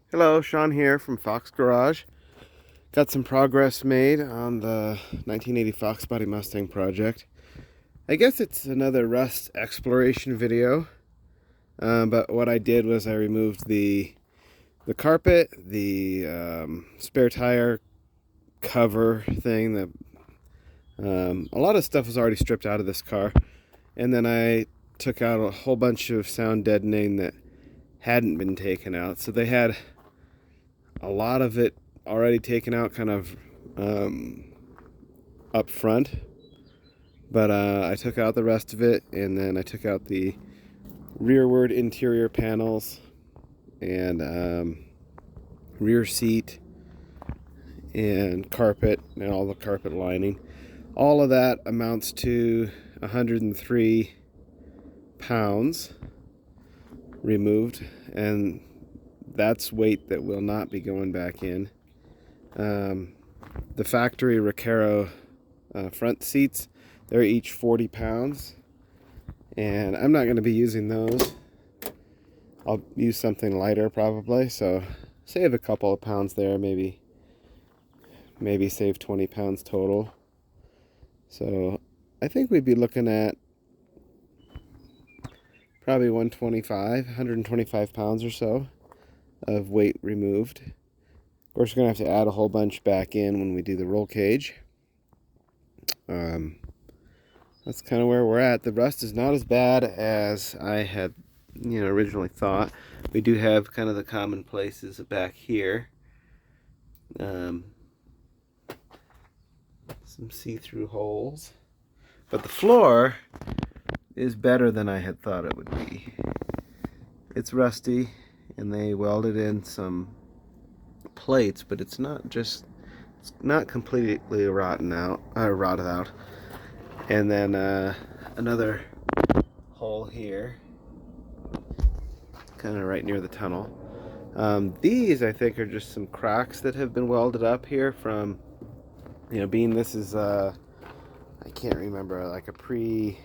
Hello, Sean here from Fox Garage. Got some progress made on the 1980 Fox Body Mustang project. I guess it's another rust exploration video, but what I did was I removed the carpet, the spare tire cover thing. A lot of stuff was already stripped out of this car, and then I took out a whole bunch of sound deadening that hadn't been taken out. So they had a lot of it already taken out kind of up front, but I took out the rest of it, and then I took out the rearward interior panels and rear seat and carpet and all the carpet lining. All of that amounts to 103 pounds removed, and that's weight that will not be going back in. The factory Recaro front seats, they're each 40 pounds, and I'm not going to be using those. I'll use something lighter probably, so save a couple of pounds there, maybe save 20 pounds total. So I think we'd be looking at probably 125 pounds or so of weight removed. Of course, we're going to have to add a whole bunch back in when we do the roll cage. That's kind of where we're at. The rust is not as bad as I had originally thought. We do have kind of the common places back here. Some see-through holes. But the floor is better than I had thought it would be. It's rusty, and they welded in some plates, but it's not completely rotted out. And then another hole here, kind of right near the tunnel. These, I think, are just some cracks that have been welded up here from, being this is, I can't remember, like a pre-87,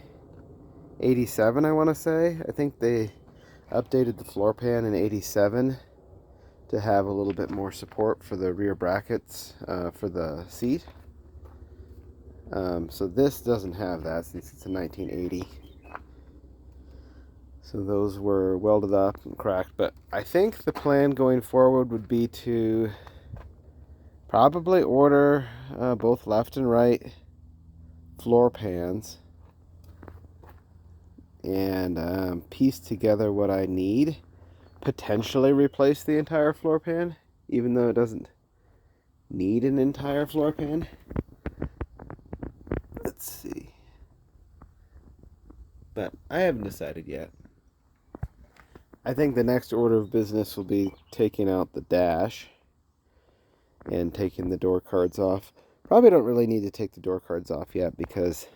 I want to say. I think they updated the floor pan in 87 to have a little bit more support for the rear brackets for the seat. So this doesn't have that since it's a 1980. So those were welded up and cracked, but I think the plan going forward would be to probably order both left and right floor pans and piece together what I need. Potentially replace the entire floor pan, even though it doesn't need an entire floor pan. Let's see. But I haven't decided yet. I think the next order of business will be taking out the dash and taking the door cards off. Probably don't really need to take the door cards off yet, because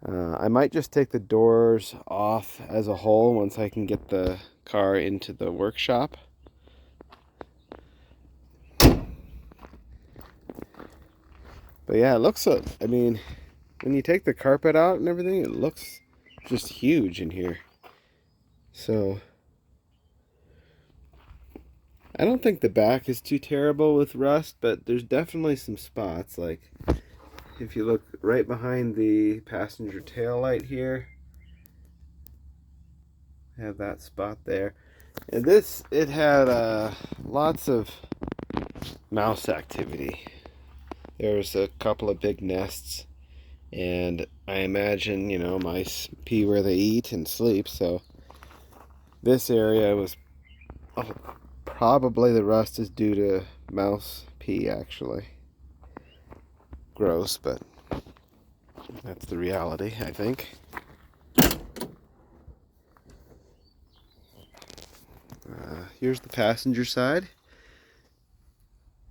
I might just take the doors off as a whole once I can get the car into the workshop. But yeah, it looks, I mean, when you take the carpet out and everything, it looks just huge in here. So I don't think the back is too terrible with rust, but there's definitely some spots. Like if you look right behind the passenger tail light here, have that spot there. And this, it had lots of mouse activity. There's a couple of big nests, and I imagine, mice pee where they eat and sleep, so this area was probably the rust is due to mouse pee, actually. Gross, but that's the reality, I think. Here's the passenger side.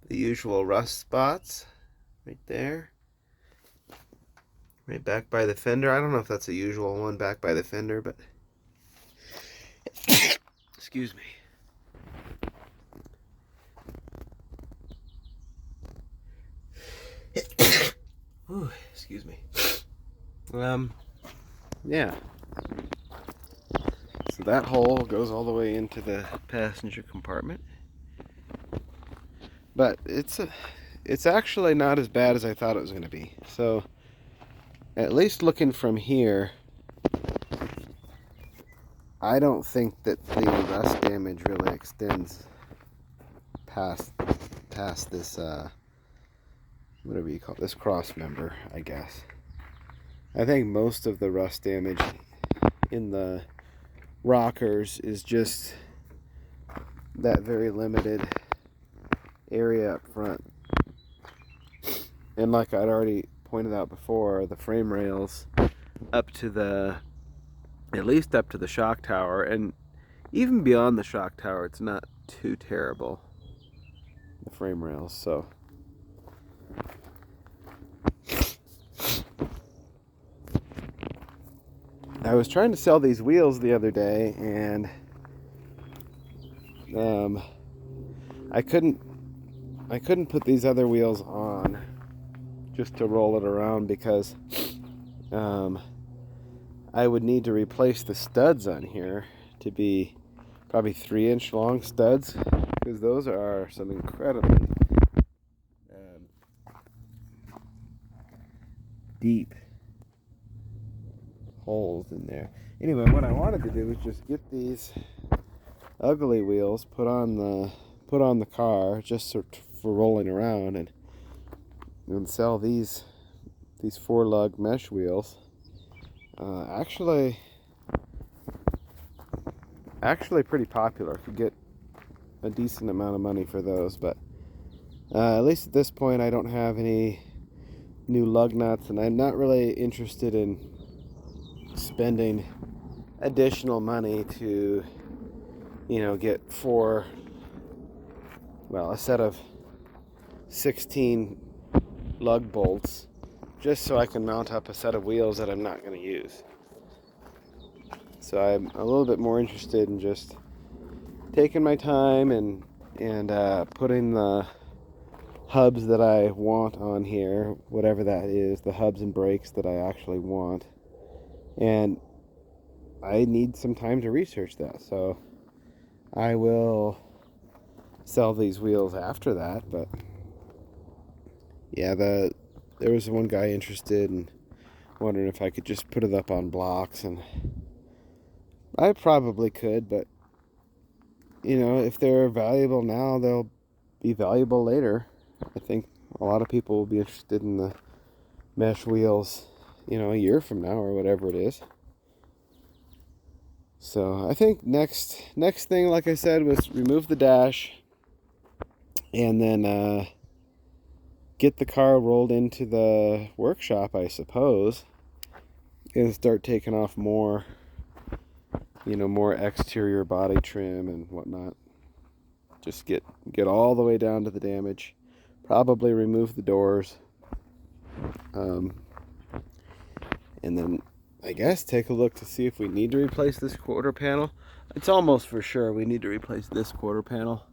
The usual rust spots right there. Right back by the fender. I don't know if that's a usual one back by the fender, but excuse me. Ooh, excuse me. Yeah. So that hole goes all the way into the passenger compartment. But it's actually not as bad as I thought it was going to be. So at least looking from here, I don't think that the rust damage really extends past this whatever you call it, this cross member, I guess. I think most of the rust damage in the rockers is just that very limited area up front. And like I'd already pointed out before, the frame rails up to the, at least up to the shock tower, and even beyond the shock tower, it's not too terrible, the frame rails. So I was trying to sell these wheels the other day, and I couldn't put these other wheels on just to roll it around, because I would need to replace the studs on here to be probably 3-inch long studs, because those are some incredibly deep holes in there. Anyway, what I wanted to do was just get these ugly wheels put on the car, just for rolling around, and sell these 4-lug mesh wheels. Actually pretty popular. Could get a decent amount of money for those, but at least at this point I don't have any new lug nuts, and I'm not really interested in spending additional money to, get a set of 16 lug bolts just so I can mount up a set of wheels that I'm not going to use. So I'm a little bit more interested in just taking my time and putting the hubs that I want on here, whatever that is, the hubs and brakes that I actually want. And I need some time to research that, so I will sell these wheels after that. But yeah, there was one guy interested and wondering if I could just put it up on blocks, and I probably could, but if they're valuable now, they'll be valuable later. I think a lot of people will be interested in the mesh wheels, a year from now or whatever it is. So I think next thing, like I said, was remove the dash, and then get the car rolled into the workshop, I suppose, and start taking off more, more exterior body trim and whatnot. Just get all the way down to the damage. Probably remove the doors. And then I guess take a look to see if we need to replace this quarter panel. It's almost for sure we need to replace this quarter panel.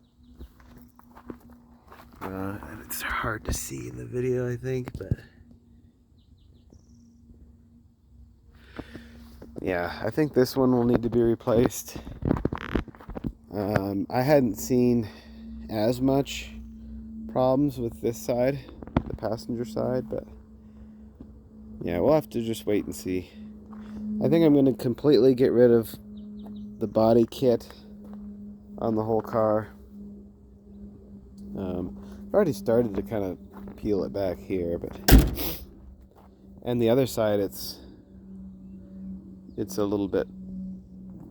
And it's hard to see in the video, I think, but yeah, I think this one will need to be replaced. I hadn't seen as much problems with this side, the passenger side, but yeah, we'll have to just wait and see. I think I'm going to completely get rid of the body kit on the whole car. I've already started to kind of peel it back here, but and the other side, it's a little bit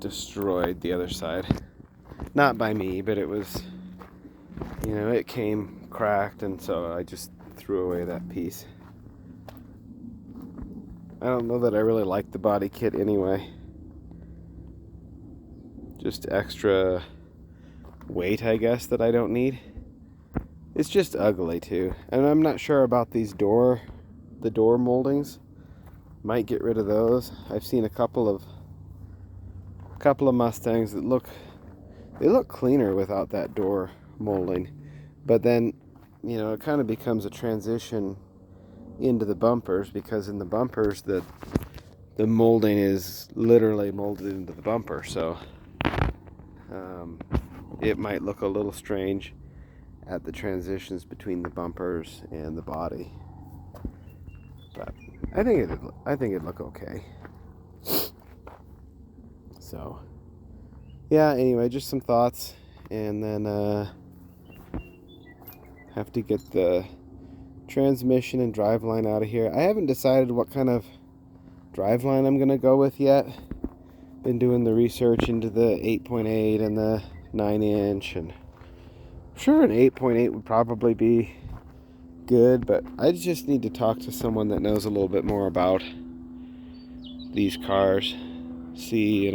destroyed, the other side. Not by me, but it was, it came cracked, and so I just threw away that piece. I don't know that I really like the body kit anyway. Just extra weight, I guess, that I don't need. It's just ugly too, and I'm not sure about these the door moldings. Might get rid of those. I've seen a couple of Mustangs that look cleaner without that door molding, but then it kind of becomes a transition into the bumpers, because in the bumpers the molding is literally molded into the bumper, so it might look a little strange at the transitions between the bumpers and the body. But I think it'd look okay. So yeah, anyway, just some thoughts, and then have to get the transmission and driveline out of here. I haven't decided what kind of driveline I'm gonna go with yet. Been doing the research into the 8.8 and the 9-inch, and I'm sure an 8.8 would probably be good, but I just need to talk to someone that knows a little bit more about these cars. See,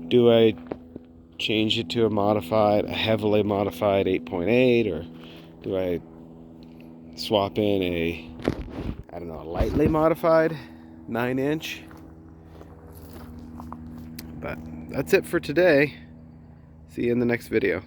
do I change it to a heavily modified 8.8, or do I swap in a lightly modified 9-inch? But that's it for today. See you in the next video.